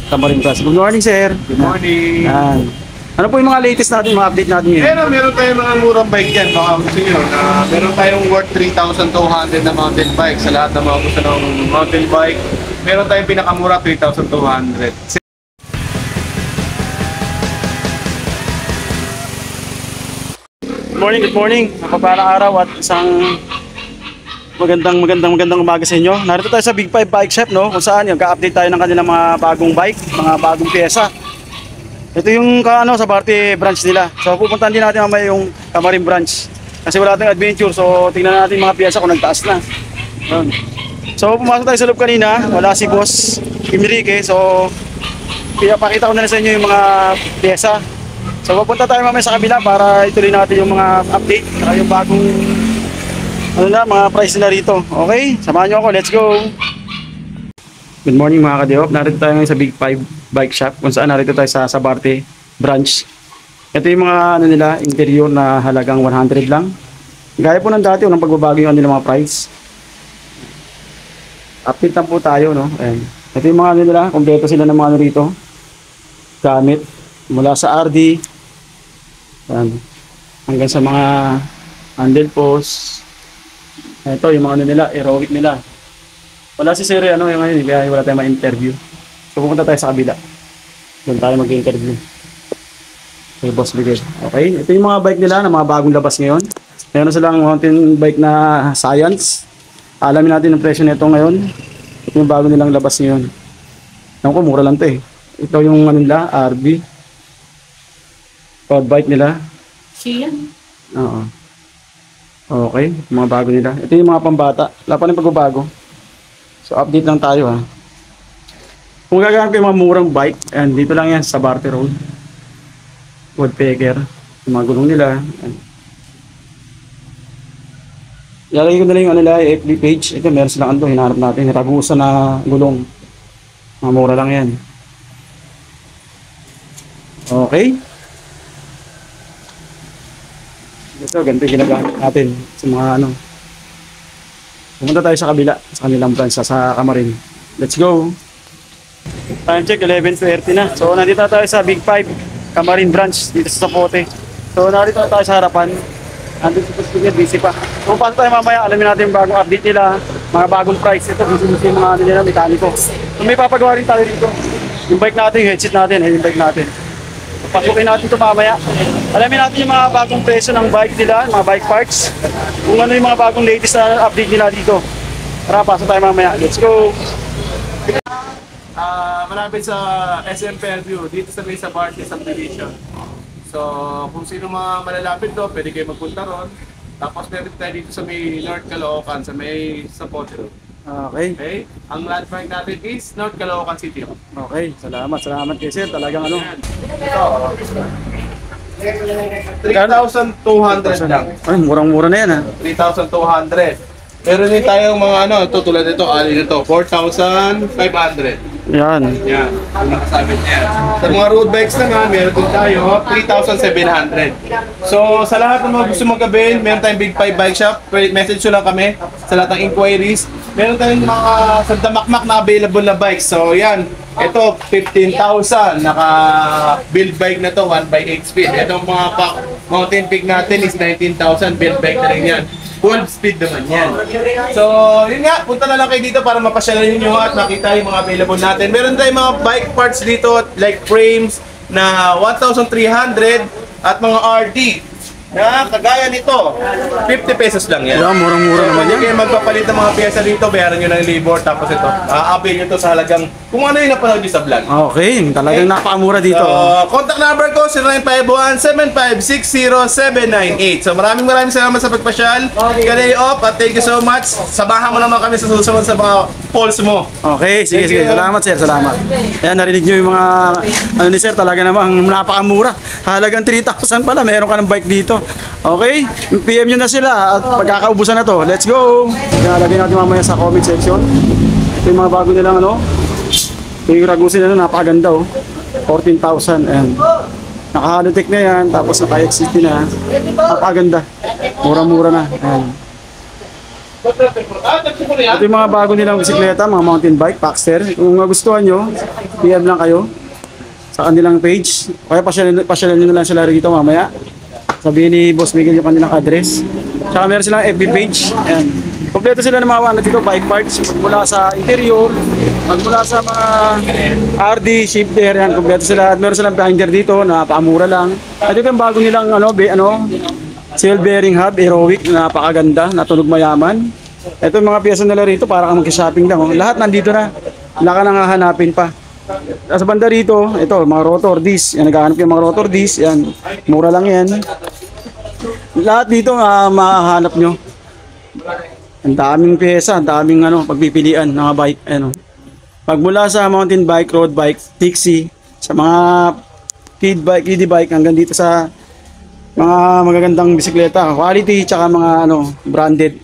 Tamarin Branch. Good morning, sir. Good morning. Yan. Ano po yung mga latest natin, mga update natin ngayon? Meron tayong mga murang bike dyan. Baka gusto nyo na meron tayong worth 3,200 na mountain bike sa lahat ng mga gusto ng mountain bike. Meron tayong pinakamura 3,200. Good morning. Mapagpalang araw at isang magandang umaga sa inyo. Narito tayo sa Big 5 Bike Shop, no? Kung saan yung ka-update tayo ng kanilang mga bagong bike, mga bagong pyesa. Ito yung sa Barte branch nila. So pupuntahan din natin mamaya yung Tamarin branch. Kasi wala tayong adventure, so tingnan natin mga pyesa kung nagtaas na. Yun. So pumasok tayo sa loob kanina, wala si Boss Enrique. So pinapakita ko na sa inyo yung mga pyesa. So pupunta tayo mamaya sa kabila para ituloy natin yung mga update, saka yung bagong mga price nila rito. Okay, samahan nyo ako, let's go. Good morning mga ka-Diop. Narito tayo ngayon sa Big 5 Bike Shop kung saan narito tayo sa Barte branch. Ito yung mga nila, interior na halagang 100 lang. Gaya po ng dati, walang pagbabago yung nila mga price. Update lang po tayo, no? Ayan. Ito yung mga nila, kompleto sila ng mga rito. Gamit mula sa RD. Ayan. Hanggang sa mga handle post. Ito yung mga nila, aerobic nila. Wala si Sir yung ngayon, kaya wala tayong ma-interview. So pupunta tayo sa kabila. Doon tayo mag-interview. Okay, Boss Miguel. Okay, ito yung mga bike nila na mga bagong labas ngayon. Meron silang mountain bike na Science. Alamin natin ang presyo nito ngayon. Ito yung bago nilang labas ngayon. Alam ko, mura lang to eh. Ito yung nila, RB. Road bike nila. Siya. Oo. Okay, mga bago nila. Ito yung mga pambata. Wala pa rin pagbabago. So update lang tayo ha. Kung gagamit ko yung mga murang bike, and dito lang yan sa Barte Road. Woodpecker. Yung mga gulong nila. Ilalagay ko na lang yung nila, FB page. Ito meron silang hinahanap natin. Ragusa na gulong. Mga mura lang yan. Okay. Ito, ganito yung ginagamit natin sa mga Pumunta tayo sa kabila, sa kanilang branch, sa Tamarin. Let's go! Time check, 11:30 na. So, nandito na tayo sa Big 5 Tamarin branch, dito sa Zapote. So, nandito na tayo sa harapan. Andito sa speaker, busy pa. So, paano tayo mamaya, alamin natin yung bagong update nila, mga bagong price. Ito, busy yung mga nila, mekaniko. So, may papagawa rin tayo dito. Yung bike natin, yung headset natin, yung bike natin. So, pasukin natin ito mamaya. Alamin natin yung mga bagong presyo ng bike nila, mga bike parts. Kung ano yung mga bagong latest na update nila dito. Tara, pasok tayo mamaya. Let's go! Malapit sa SM Fairview, dito sa may sa Barte subdivision. So, kung sino mga malalapit doon, pwede kayo magpunta ron. Tapos meron tayo dito sa may North Caloocan, sa may Zapote Road. Okay. Okay? Ang landmark natin is North Caloocan City. Okay, salamat kay Sir. Talagang Ito, 3,200 lang. Ay, murang-mura na yan ha. 3,200. Meron din tayong mga ito tulad nito, nito, 4,500. Yan. Yan, ang nakasabit niya. Sa mga road bikes naman, meron din tayo 3,700. So, sa lahat ng mga gusto mag-avail, meron tayong Big 5 Bike Shop. Message nyo lang kami sa lahat ng inquiries. Meron tayong mga sandamakmak na available na bikes. So, yan. Ito, 15,000. Naka-build bike na to, 1/8 speed. Itong mga mountain peak natin is 19,000. Build bike na rin yan. 12 speed naman yan. So, yun nga, punta na lang kayo dito para mapasyalan ninyo at makita yung mga available natin. Meron tayong mga bike parts dito, like frames na 1,300 at mga RD na kagaya nito, 50 pesos lang yan. Yan, murang-mura naman yan. Kaya magpapalit ng mga pyesa dito, bayaran nyo ng labor, tapos ito, avail nyo to sa halagang kung ano yung napanood nyo sa vlog. Okay, talagang napakamura dito. So, contact number ko, 0951-7560798. So, maraming salamat sa pagpasyal. Kalay off at thank you so much. Sabahan mo naman kami sa susunod sa mga polls mo. Okay, sige. Salamat Sir, salamat. Ayan, narinig nyo yung mga ni Sir, talaga namang napakamura. Halagang 3,000 pala, meron ka ng bike dito. Okay, PM nyo na sila at pagkakaubusan na to. Let's go! Ilalagay natin mamaya sa comment section. Ito yung mga bago nilang yung Ragusa na napakaganda 14,000 and naka-halotek na yan, tapos naka-XCT na. Napakaganda. Mura-mura na. Ayan. Ito yung mga bago nilang bisikleta, mga mountain bike, Paxter. Kung magustuhan nyo, PM lang kayo sa kanilang page. Kaya pasyalan nyo na lang sila rito mamaya. Sabihin ni Boss Miguel yung kanilang address. Tsaka meron silang FB page. Ayan. Kompleto sila ng mga ano dito, bike parts. Magmula sa interior, magmula sa mga RD, shifter, yan. Kompleto sila. At meron silang binder dito, napakamura lang. At ito yung bago nilang sail bearing hub, Heroic, napakaganda, natunog mayaman. Ito yung mga piyesa nila rito, para kang mag-shopping lang. Oh. Lahat nandito na. Wala ka nang hahanapin pa. Sa banda rito, ito, mga rotor disc. Yan, naghahanap yung mga rotor disc. Yan, mura lang yan. Lahat dito, mahahanap nyo. Ang daming piyesa, ang daming pagpipilian ng mga bike. Pagmula sa mountain bike, road bike, taxi, sa mga kiddie bike, hanggang dito sa mga magagandang bisikleta, quality, tsaka mga branded.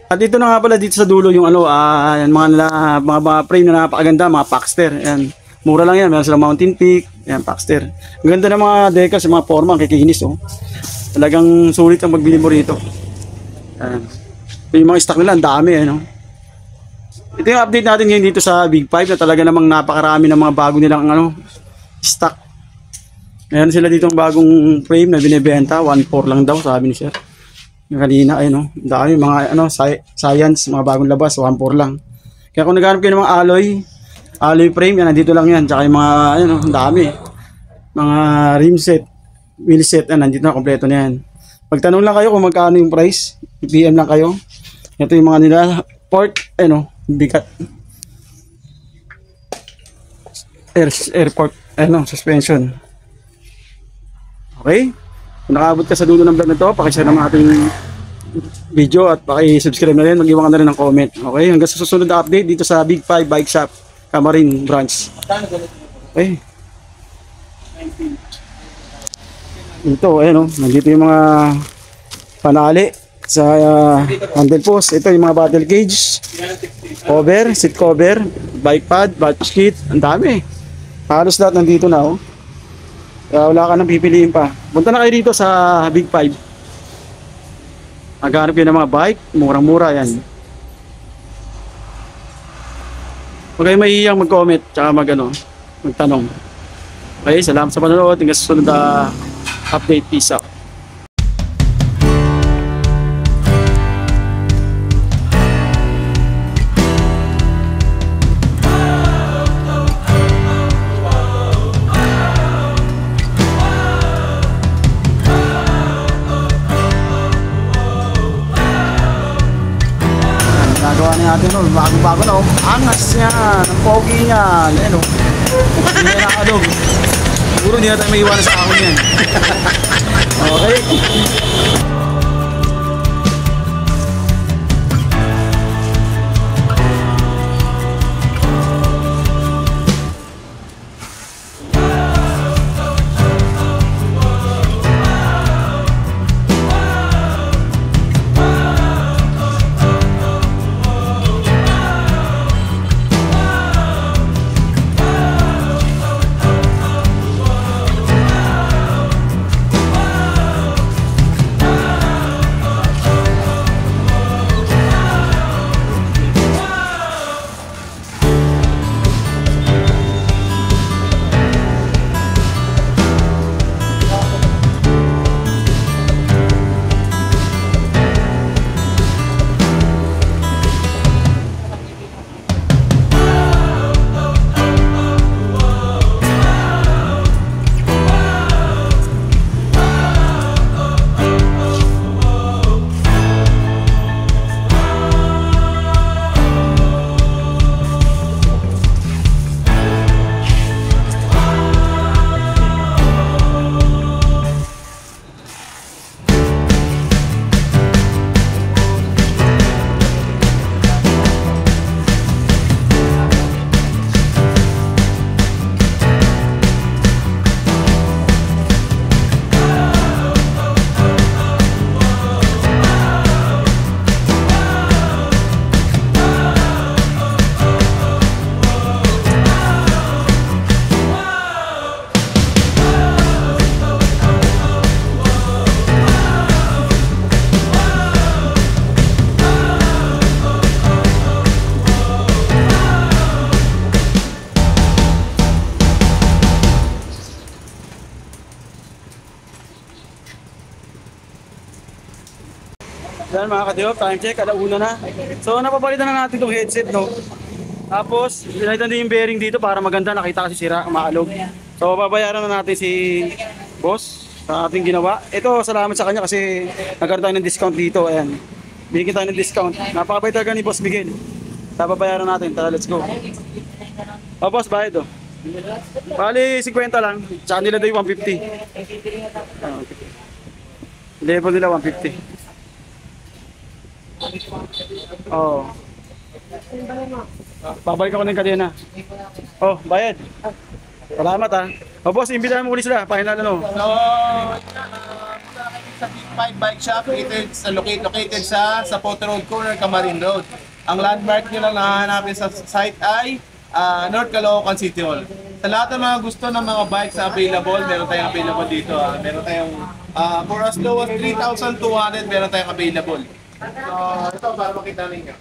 At dito na nga pala dito sa dulo yung mga frame na napakaganda, mga Paxter. Ayan. Mura lang yan, meron silang Mountain Peak, ayan, Paxter. Ang ganda ng mga decals, mga forma, kikinis oh. Talagang sulit ang pagbili mo rito. Ayan. Yung mga stock nila, ang dami Ito yung update natin ngayon dito sa Big 5 na talaga namang napakarami ng mga bago nilang stock. Meron sila dito ang bagong frame na binibenta, 1.4 lang daw sabi ni Sir. Yung kanina dami mga science, mga bagong labas, 1.4 lang. Kaya kung naghanap kayo ng mga alloy frame, yan nandito lang yan. Tsaka yung mga ang dami. Mga rim set, wheel set, nandito na kompleto na yan. Pagtanong lang kayo kung magkano yung price, PM lang kayo. Ito yung mga nila port, bigat. Airport, suspension. Okay? Kung nakabot ka sa dulo ng vlog na to, pakishare naman ating video at pakisubscribe na rin, mag-iwan ka na rin ng comment. Okay? Hanggang sa susunod na update dito sa Big 5 Bike Shop, Camarin Branch. Okay? Ito, nandito yung mga panali sa handle post. Ito yung mga battle cage, cover, seat cover, bike pad, batch kit, ang dami. Halos lahat nandito na Kaya wala ka nang pipiliin pa. Punta na kayo dito sa Big 5. Maghanap kayo ng mga bike, murang-mura yan. Huwag kayo mahihiyang mag-comment, tsaka magtanong. Okay, salamat sa panonood. Hanggang sa susunod na update. Peace out. Nagawa na natin bago-bago na angas niya, ang pogi niya, hindi na nakalog. Siguro hindi na tayo may iwanan sa akon yan. Okay. Yan mga kadiop, time check, alauna na. So napapalitan na natin itong headset, no? Tapos, pinalitan din yung bearing dito para maganda, nakita kasi sira, maalog. So babayaran na natin si boss sa ating ginawa. Ito, salamat sa kanya kasi nagkaroon tayo ng discount dito. Ayan, bigyan tayo ng discount. Napakabait talaga ni Boss Miguel. Babayaran natin, tara, let's go. Oh boss, bayad oh. Bali, 50 lang. Sa kanila daw yung 150. Ah, okay. Level nila 150. Oh. Babalik ako ng kanina. Oh, bayad. Salamat ha. Oh boss, imbitahan mo ulit sila. Pahinala no. So, sa Big 5 Bike Shop, located sa Potter Road Corner, Camarin Road. Ang landmark nyo lang nahanapin sa site ay North Caloocan City Hall. Sa lahat ng mga gusto ng mga bikes na available, meron tayong available dito. Meron tayong for as low as 3,200, meron tayong available. So, ito para makita ninyo.